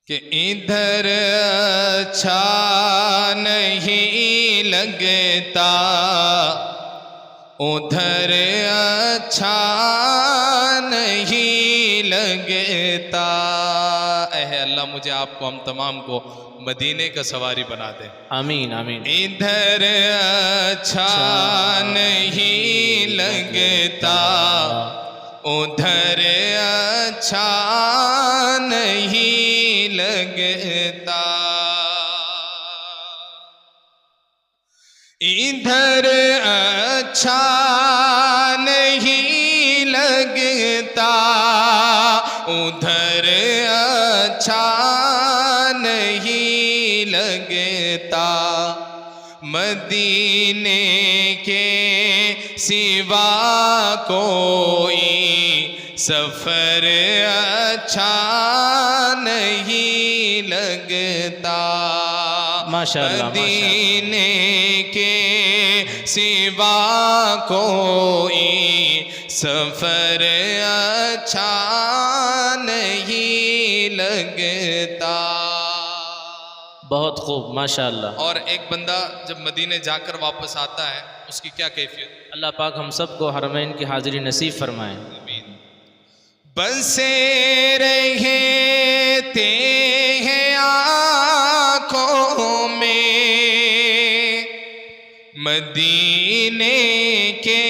کہ ادھر اچھا نہیں لگتا ادھر اچھا نہیں لگتا۔ اے اللہ مجھے آپ کو ہم تمام کو مدینے کا سواری بنا دے، آمین آمین۔ ادھر اچھا نہیں لگتا ادھر اچھا نہیں لگتا، ادھر اچھا نہیں لگتا ادھر اچھا نہیں لگتا، مدینے کے سوا کوئی سفر اچھا نہیں لگتا، ماشاءاللہ مدینے کے سوا کوئی سفر اچھا نہیں لگتا۔ بہت خوب ماشاءاللہ۔ اور ایک بندہ جب مدینے جا کر واپس آتا ہے اس کی کیا کیفیت؟ اللہ پاک ہم سب کو حرمین کی حاضری نصیب فرمائے۔ آمین۔ بسے رہتے ہیں آنکھوں میں مدینے کے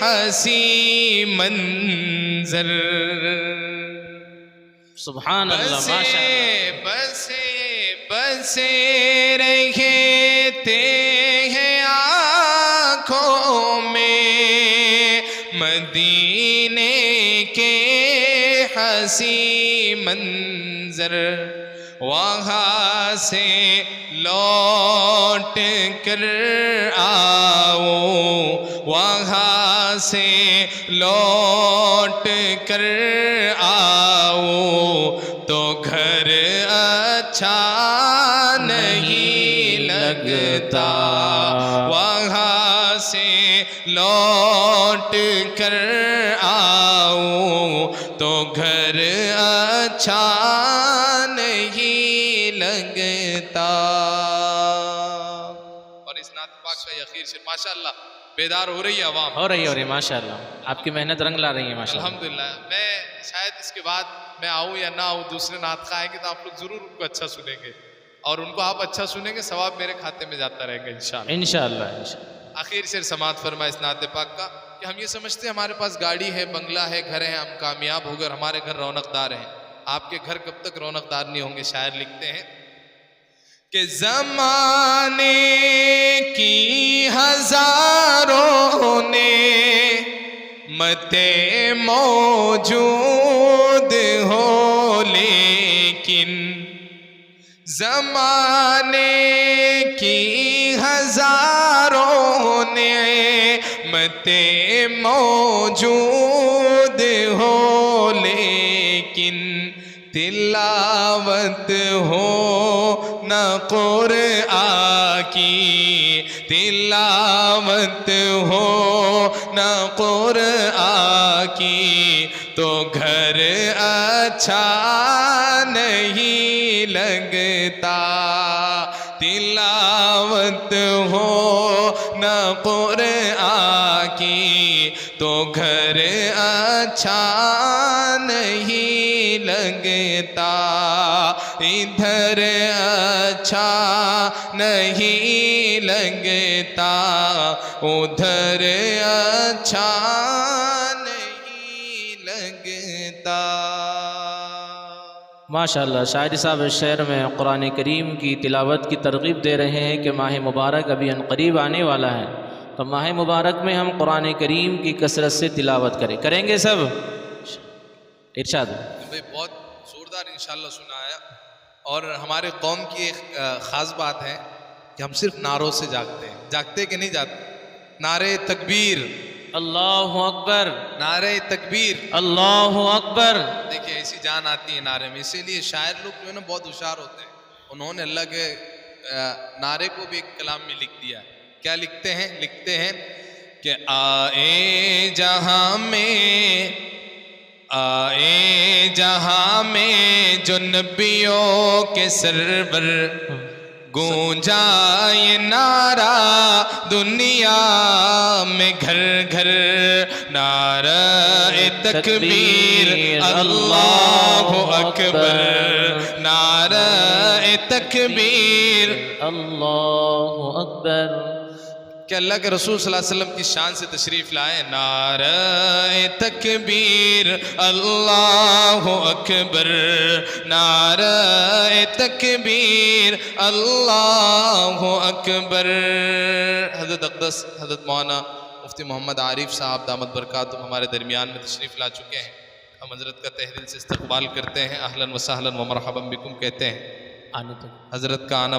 حسین منظر، سبحان اللہ ماشاءاللہ۔ بسے رہتے ہیں آنکھوں میں مدینے کے حسین منظر، وہاں سے لوٹ کر آؤ، وہاں سے لوٹ کر آؤ تو گھر اچھا نہیں لگتا، وہاں سے لوٹ کر آؤ تو گھر اچھا نہیں لگتا۔ اور اس نعت پاک کا اخیر سے ماشاءاللہ بیدار ہو رہی ہے عوام، ہو رہی ہے ماشاءاللہ، آپ کی محنت رنگ لا رہی ہے ماشاءاللہ۔ الحمدللہ۔ میں شاید اس کے بعد میں آؤں یا نہ آؤں، دوسرے نعت خواہ آئیں گے تو آپ لوگ ضرور ان کو اچھا سنیں گے، اور ان کو آپ اچھا سنیں گے ثواب میرے کھاتے میں جاتا رہے گا انشاءاللہ۔ انشاءاللہ۔ آخر سے سماعت فرمائے اس نعت پاک کا کہ ہم یہ سمجھتے ہیں ہمارے پاس گاڑی ہے، بنگلہ ہے، گھر ہے، ہم کامیاب ہو گئے اور ہمارے گھر رونق دار ہیں۔ آپ کے گھر کب تک رونق دار نہیں ہوں گے؟ شاعر لکھتے ہیں کہ زمانے کی ہزاروں نے متے موجود ہو لیکن، زمانے کی ہزاروں نے متے موجود ہو لیکن، تلاوت ہو نہ قرآن کی، تلاوت ہو نہ قرآن کی تو گھر اچھا نہیں لگتا، تلاوت ہو نہ قرآن کی تو گھر اچھا نہیں لگتا، ادھر اچھا نہیں لگتا ادھر اچھا نہیں لگتا۔ ماشاءاللہ شاعر صاحب اس شعر میں قرآن کریم کی تلاوت کی ترغیب دے رہے ہیں کہ ماہ مبارک ابھی عنقریب آنے والا ہے، تو ماہ مبارک میں ہم قرآن کریم کی کثرت سے تلاوت کریں گے سب؟ ارشاد بھائی بہت زوردار انشاءاللہ سنایا، اور ہمارے قوم کی ایک خاص بات ہے کہ ہم صرف نعروں سے جاگتے کہ نہیں جاگتے؟ نعرے تکبیر، اللہ اکبر، نعرے تکبیر، اللہ اکبر۔ دیکھیں ایسی جان آتی ہے نعرے میں، اسی لیے شاعر لوگ جو ہے نا بہت ہوشیار ہوتے ہیں، انہوں نے اللہ کے نعرے کو بھی ایک کلام میں لکھ دیا۔ کیا لکھتے ہیں کہ آئے جہاں میں آئے جہاں میں جو نبیوں کے سرور، گونجا یہ نعرہ دنیا میں گھر گھر، نعرہ تکبیر اللہ اکبر، نعرہ تکبیر اللہ اکبر۔ کہ اللہ کے رسول صلی اللہ علیہ وسلم کی شان سے تشریف لائے، نعرہ تکبیر اللہ اکبر، نعرہ تکبیر اللہ اکبر۔ حضرت اقدس حضرت مولانا مفتی محمد عارف صاحب دامت برکاتہم ہمارے درمیان میں تشریف لا چکے ہیں، ہم حضرت کا تہ دل سے استقبال کرتے ہیں، اہلاً و سہلاً و مرحباً بکم کہتے ہیں۔ آنے تک حضرت کا آنا